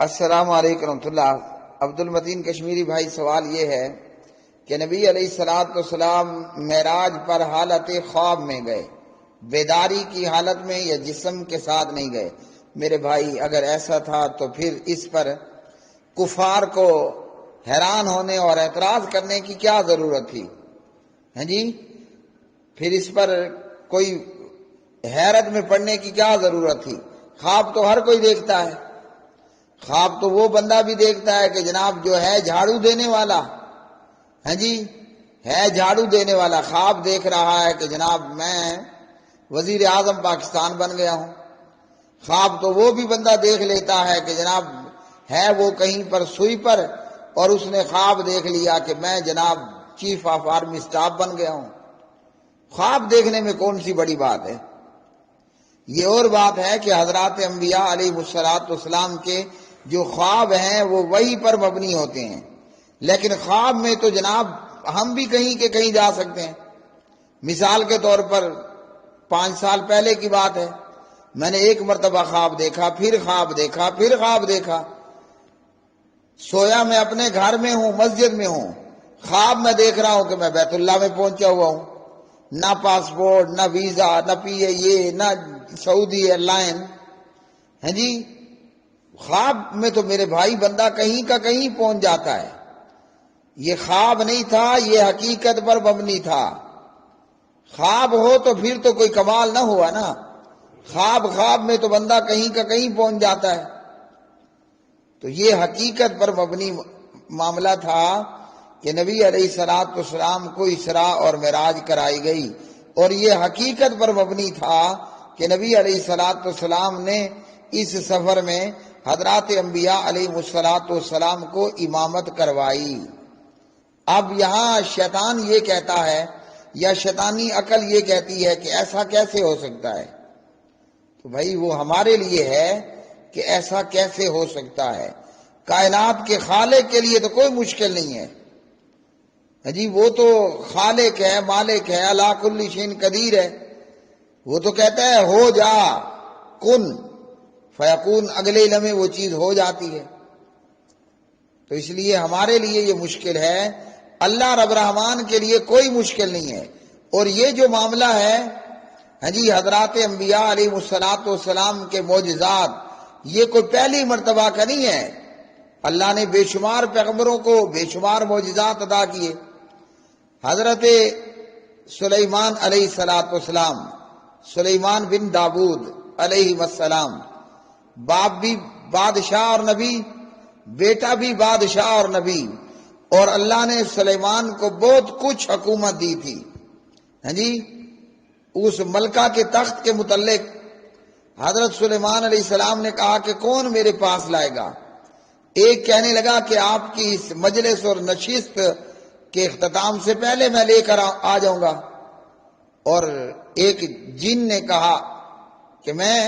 السلام علیکم ورحمۃ اللہ۔ عبد المتین کشمیری بھائی، سوال یہ ہے کہ نبی علیہ الصلوۃ والسلام معراج پر حالت خواب میں گئے، بیداری کی حالت میں یا جسم کے ساتھ نہیں گئے؟ میرے بھائی، اگر ایسا تھا تو پھر اس پر کفار کو حیران ہونے اور اعتراض کرنے کی کیا ضرورت تھی؟ ہیں جی، پھر اس پر کوئی حیرت میں پڑنے کی کیا ضرورت تھی؟ خواب تو ہر کوئی دیکھتا ہے۔ خواب تو وہ بندہ بھی دیکھتا ہے کہ جناب جو ہے جھاڑو دینے والا، ہیں جی، ہے جھاڑو دینے والا، خواب دیکھ رہا ہے کہ جناب میں وزیر اعظم پاکستان بن گیا ہوں۔ خواب تو وہ بھی بندہ دیکھ لیتا ہے کہ جناب ہے وہ کہیں پر سوئی پر، اور اس نے خواب دیکھ لیا کہ میں جناب چیف آف آرمی اسٹاف بن گیا ہوں۔ خواب دیکھنے میں کون سی بڑی بات ہے؟ یہ اور بات ہے کہ حضرات انبیاء علیہ السلام کے جو خواب ہیں وہ وحی پر مبنی ہوتے ہیں، لیکن خواب میں تو جناب ہم بھی کہیں کے کہیں جا سکتے ہیں۔ مثال کے طور پر 5 سال پہلے کی بات ہے، میں نے ایک مرتبہ خواب دیکھا، پھر خواب دیکھا، پھر خواب دیکھا۔ سویا میں اپنے گھر میں ہوں، مسجد میں ہوں، خواب میں دیکھ رہا ہوں کہ میں بیت اللہ میں پہنچا ہوا ہوں، نہ پاسپورٹ، نہ ویزا، نہ پی اے اے، نہ سعودی ایئر لائن، ہیں جی۔ خواب میں تو میرے بھائی بندہ کہیں کا کہیں پہنچ جاتا ہے۔ یہ خواب نہیں تھا، یہ حقیقت پر مبنی تھا۔ خواب ہو تو پھر تو کوئی کمال نہ ہوا نا۔ خواب میں تو بندہ کہیں کا کہیں پہنچ جاتا ہے۔ تو یہ حقیقت پر مبنی معاملہ تھا کہ نبی علیہ الصلوۃ والسلام کو اسراء اور معراج کرائی گئی، اور یہ حقیقت پر مبنی تھا کہ نبی علیہ الصلوۃ والسلام نے اس سفر میں حضرات انبیاء علیہ الصلوۃ والسلام کو امامت کروائی۔ اب یہاں شیطان یہ کہتا ہے، یا شیطانی عقل یہ کہتی ہے کہ ایسا کیسے ہو سکتا ہے؟ تو بھائی وہ ہمارے لیے ہے کہ ایسا کیسے ہو سکتا ہے۔ کائنات کے خالق کے لیے تو کوئی مشکل نہیں ہے جی، وہ تو خالق ہے، مالک ہے، علی کل شیء قدیر ہے۔ وہ تو کہتا ہے ہو جا، کن فیکون، اگلے لمحے وہ چیز ہو جاتی ہے۔ تو اس لیے ہمارے لیے یہ مشکل ہے، اللہ رب الرحمن کے لیے کوئی مشکل نہیں ہے۔ اور یہ جو معاملہ ہے جی حضرات انبیاء علیہ الصلوۃ والسلام کے معجزات، یہ کوئی پہلی مرتبہ کا نہیں ہے۔ اللہ نے بے شمار پیغمبروں کو بے شمار معجزات عطا کیے۔ حضرت سلیمان علیہ السلام، سلیمان بن داود علیہ السلام، باپ بھی بادشاہ اور نبی، بیٹا بھی بادشاہ اور نبی، اور اللہ نے سلیمان کو بہت کچھ حکومت دی تھی، ہاں جی۔ اس ملکہ کے تخت کے متعلق حضرت سلیمان علیہ السلام نے کہا کہ کون میرے پاس لائے گا؟ ایک کہنے لگا کہ آپ کی اس مجلس اور نشست کے اختتام سے پہلے میں لے کر آ جاؤں گا، اور ایک جن نے کہا کہ میں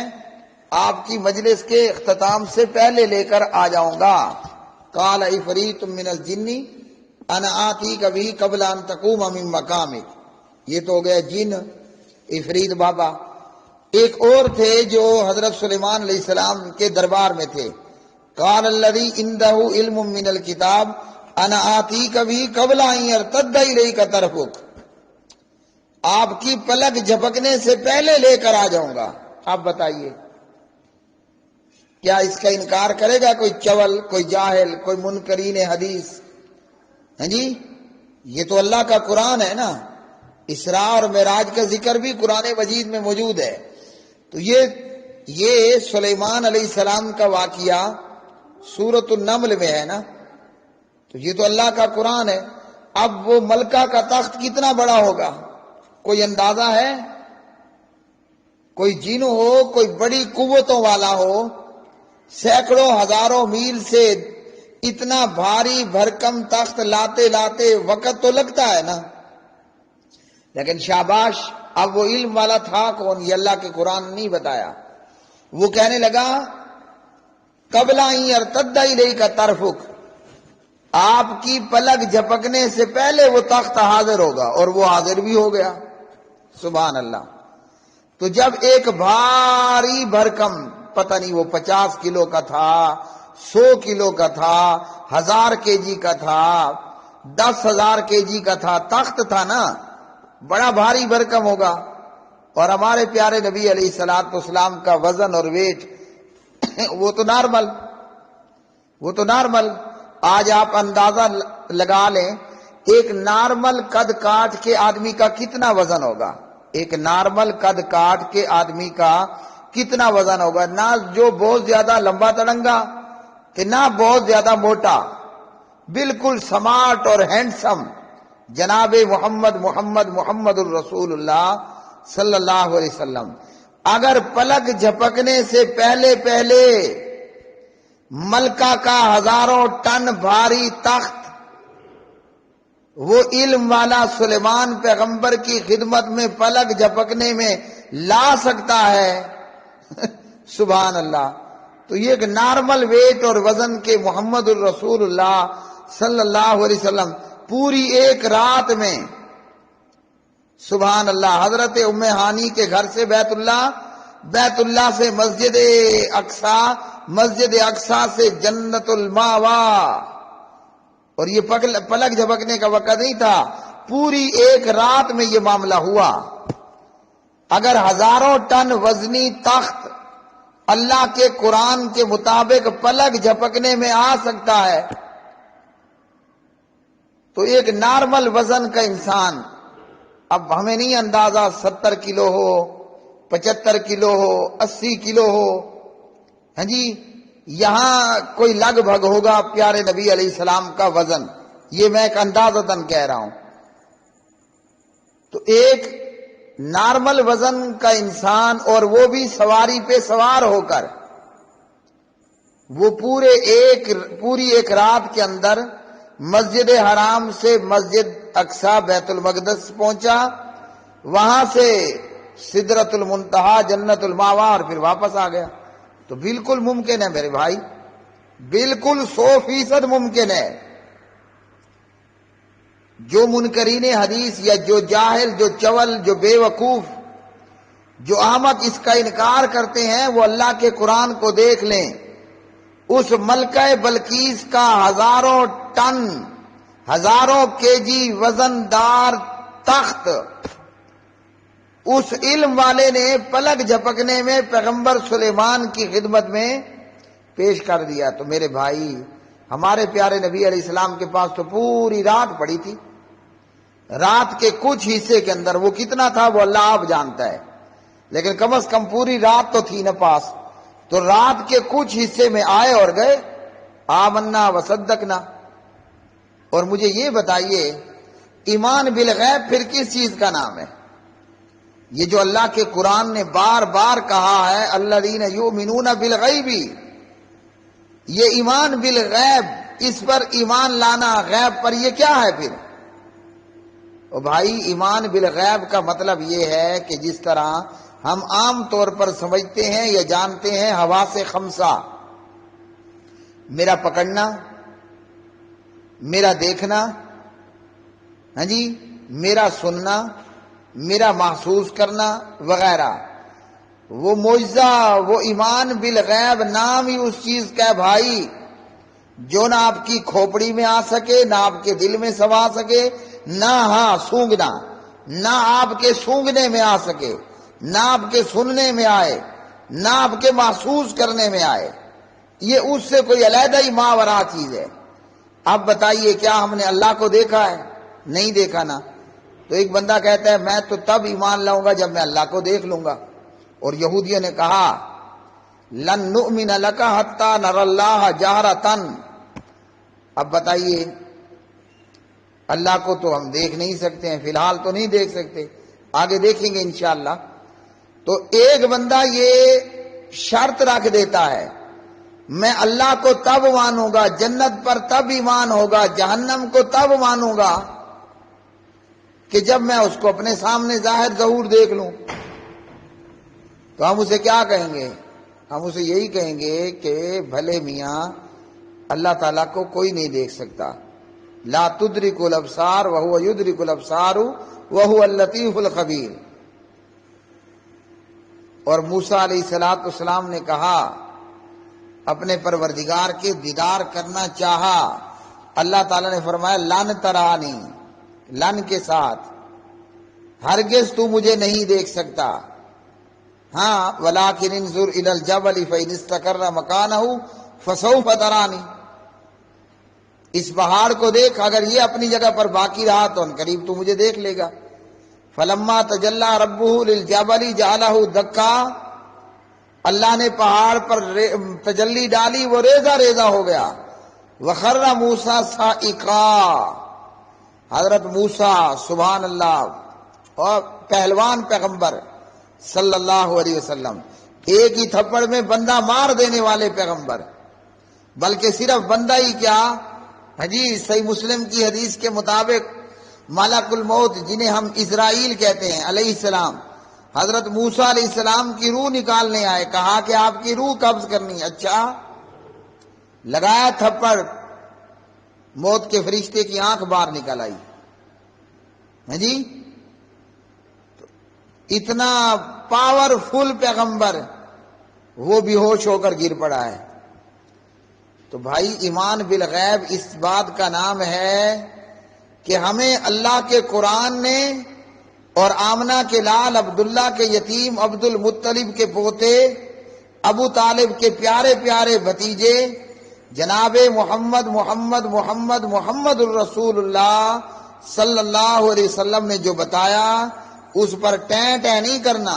آپ کی مجلس کے اختتام سے پہلے لے کر آ جاؤں گا۔ قال عفریت من الجن انا آتیک بہ قبل ان تقوم من مقامک۔ یہ تو ہو گیا جن، عفریت بابا۔ ایک اور تھے جو حضرت سلیمان علیہ السلام کے دربار میں تھے، قال الذی عنده علم من الکتاب انا آتیک بہ قبل ان یرتد الیک طرفک۔ آپ کی پلک جھپکنے سے پہلے لے کر آ جاؤں گا۔ آپ بتائیے کیا اس کا انکار کرے گا کوئی چول، کوئی جاہل، کوئی منکرین حدیث؟ ہیں جی، یہ تو اللہ کا قرآن ہے نا۔ اسراء اور معراج کا ذکر بھی قرآن مجید میں موجود ہے۔ تو یہ سلیمان علیہ السلام کا واقعہ سورۃ النمل میں ہے نا۔ تو یہ تو اللہ کا قرآن ہے۔ اب وہ ملکہ کا تخت کتنا بڑا ہوگا، کوئی اندازہ ہے؟ کوئی جن ہو، کوئی بڑی قوتوں والا ہو، سینکڑوں ہزاروں میل سے اتنا بھاری بھرکم تخت لاتے لاتے وقت تو لگتا ہے نا۔ لیکن شاباش، اب وہ علم والا تھا کون؟ یہ اللہ کے قرآن نے نہیں بتایا۔ وہ کہنے لگا قبل ان یرتد الیک طرفک، آپ کی پلک جھپکنے سے پہلے وہ تخت حاضر ہوگا، اور وہ حاضر بھی ہو گیا۔ سبحان اللہ۔ تو جب ایک بھاری بھرکم، پتہ نہیں وہ 50 کلو کا تھا 100 کلو کا تھا، 1000 kg کا تھا، 10,000 kg کا تھا، تخت تھا نا، بڑا بھاری بھرکم ہوگا۔ اور ہمارے پیارے نبی علیہ الصلوۃ والسلام کا وزن اور ویٹ وہ تو نارمل۔ آج آپ اندازہ لگا لیں ایک نارمل قد کاٹ کے آدمی کا کتنا وزن ہوگا، ایک نارمل قد کاٹ کے آدمی کا کتنا وزن ہوگا، نہ جو بہت زیادہ لمبا تڑنگا کہ نہ بہت زیادہ موٹا، بالکل سمارٹ اور ہینڈسم جناب محمد الرسول اللہ صلی اللہ علیہ وسلم۔ اگر پلک جھپکنے سے پہلے ملکہ کا 1000 ٹن بھاری تخت وہ علم والا سلیمان پیغمبر کی خدمت میں پلک جھپکنے میں لا سکتا ہے سبحان اللہ، تو یہ ایک نارمل ویٹ اور وزن کے محمد الرسول اللہ صلی اللہ علیہ وسلم پوری ایک رات میں سبحان اللہ حضرت ام ہانی کے گھر سے بیت اللہ سے مسجد اقصی سے جنت الماوا، اور یہ پلک جھپکنے کا وقت نہیں تھا، پوری ایک رات میں یہ معاملہ ہوا۔ اگر 1000 ٹن وزنی تخت اللہ کے قرآن کے مطابق پلک جھپکنے میں آ سکتا ہے تو ایک نارمل وزن کا انسان، اب ہمیں نہیں اندازہ 70 کلو ہو، 75 کلو ہو، 80 کلو ہو، ہاں جی، یہاں کوئی لگ بھگ ہوگا پیارے نبی علیہ السلام کا وزن، یہ میں ایک اندازتاً کہہ رہا ہوں۔ تو ایک نارمل وزن کا انسان، اور وہ بھی سواری پہ سوار ہو کر، وہ پوری ایک رات کے اندر مسجد حرام سے مسجد اقصی بیت المقدس پہنچا، وہاں سے سدرۃ المنتہا جنت الماوا، اور پھر واپس آ گیا۔ تو بالکل ممکن ہے میرے بھائی، بالکل 100% ممکن ہے۔ جو منکرین حدیث یا جو جاہل، جو چول، جو بے وقوف، جو احمق اس کا انکار کرتے ہیں، وہ اللہ کے قرآن کو دیکھ لیں۔ اس ملکہ بلقیس کا 1000 ٹن 1000 kg وزن دار تخت اس علم والے نے پلک جھپکنے میں پیغمبر سلیمان کی خدمت میں پیش کر دیا۔ تو میرے بھائی، ہمارے پیارے نبی علیہ السلام کے پاس تو پوری رات پڑی تھی، رات کے کچھ حصے کے اندر وہ کتنا تھا وہ اللہ آپ جانتا ہے، لیکن کم از کم پوری رات تو تھی نا پاس، تو رات کے کچھ حصے میں آئے اور گئے، آمنا وصدقنا۔ اور مجھے یہ بتائیے ایمان بالغیب پھر کس چیز کا نام ہے؟ یہ جو اللہ کے قرآن نے بار بار کہا ہے الذین یؤمنون بالغیب، یہ ایمان بالغیب، اس پر ایمان لانا غیب پر، یہ کیا ہے پھر؟ اور بھائی ایمان بالغیب کا مطلب یہ ہے کہ جس طرح ہم عام طور پر سمجھتے ہیں یا جانتے ہیں حواس خمسہ، میرا پکڑنا، میرا دیکھنا، ہاں جی، میرا سننا، میرا محسوس کرنا وغیرہ، وہ معجزہ، وہ ایمان بالغیب نام ہی اس چیز کا ہے بھائی، جو نہ آپ کی کھوپڑی میں آ سکے، نہ آپ کے دل میں سما سکے، نہ سونگنا، نہ آپ کے سونگنے میں آ سکے، نہ آپ کے سننے میں آئے، نہ آپ کے محسوس کرنے میں آئے، یہ اس سے کوئی علیحدہ ہی ماورا چیز ہے۔ اب بتائیے کیا ہم نے اللہ کو دیکھا ہے؟ نہیں دیکھا نا۔ تو ایک بندہ کہتا ہے میں تو تب ایمان لاؤں گا جب میں اللہ کو دیکھ لوں گا، اور یہودیوں نے کہا لن نؤمن لک حتی نری اللہ جہرۃ۔ اب بتائیے اللہ کو تو ہم دیکھ نہیں سکتے ہیں، فی الحال تو نہیں دیکھ سکتے، آگے دیکھیں گے انشاءاللہ۔ تو ایک بندہ یہ شرط رکھ دیتا ہے میں اللہ کو تب مانوں گا، جنت پر تب ایمان ہوگا، جہنم کو تب مانوں گا کہ جب میں اس کو اپنے سامنے ظاہر ظہور دیکھ لوں۔ تو ہم اسے کیا کہیں گے؟ ہم اسے یہی کہیں گے کہ بھلے میاں اللہ تعالیٰ کو کوئی نہیں دیکھ سکتا، لا تدرک الابصار وہو یدرک الابصار وہو اللطیف الخبیر۔ اور موسیٰ علیہ السلام نے کہا اپنے پروردگار کے دیدار کرنا چاہا، اللہ تعالیٰ نے فرمایا لن ترانی، لن کے ساتھ، ہرگز تو مجھے نہیں دیکھ سکتا، ہاں ولیکن انظر الی الجبل فإن استقر مکانہ فسوف ترانی، اس پہاڑ کو دیکھ، اگر یہ اپنی جگہ پر باقی رہا تو ان قریب تو مجھے دیکھ لے گا۔ فلما تجلی ربہ للجبل جعلہ دکا، اللہ نے پہاڑ پر تجلی ڈالی، وہ ریزہ ریزہ ہو گیا۔ وخر موسیٰ صائقا، حضرت موسیٰ سبحان اللہ، اور پہلوان پیغمبر صلی اللہ علیہ وسلم، ایک ہی تھپڑ میں بندہ مار دینے والے پیغمبر، بلکہ صرف بندہ ہی کیا، حدیث صحیح مسلم کی حدیث کے مطابق ملک الموت جنہیں ہم اسرائیل کہتے ہیں علیہ السلام، حضرت موسیٰ علیہ السلام کی روح نکالنے آئے، کہا کہ آپ کی روح قبض کرنی، اچھا، لگایا تھپڑ، موت کے فرشتے کی آنکھ باہر نکل آئی، ہے جی، اتنا پاورفل پیغمبر، وہ بے ہوش ہو کر گر پڑا ہے۔ تو بھائی ایمان بالغیب اس بات کا نام ہے کہ ہمیں اللہ کے قرآن نے اور آمنہ کے لال عبداللہ کے یتیم عبد المطلب کے پوتے ابو طالب کے پیارے پیارے بھتیجے جناب محمد محمد محمد محمد الرسول اللہ صلی اللہ علیہ وسلم نے جو بتایا اس پر ٹیں ٹیں نہیں کرنا۔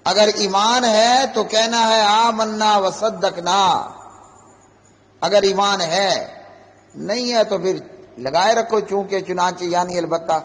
اگر ایمان ہے تو کہنا ہے آمنا وصدقنا، اگر ایمان ہے، نہیں ہے تو پھر لگائے رکھو چونکہ چنانچہ یعنی البتہ۔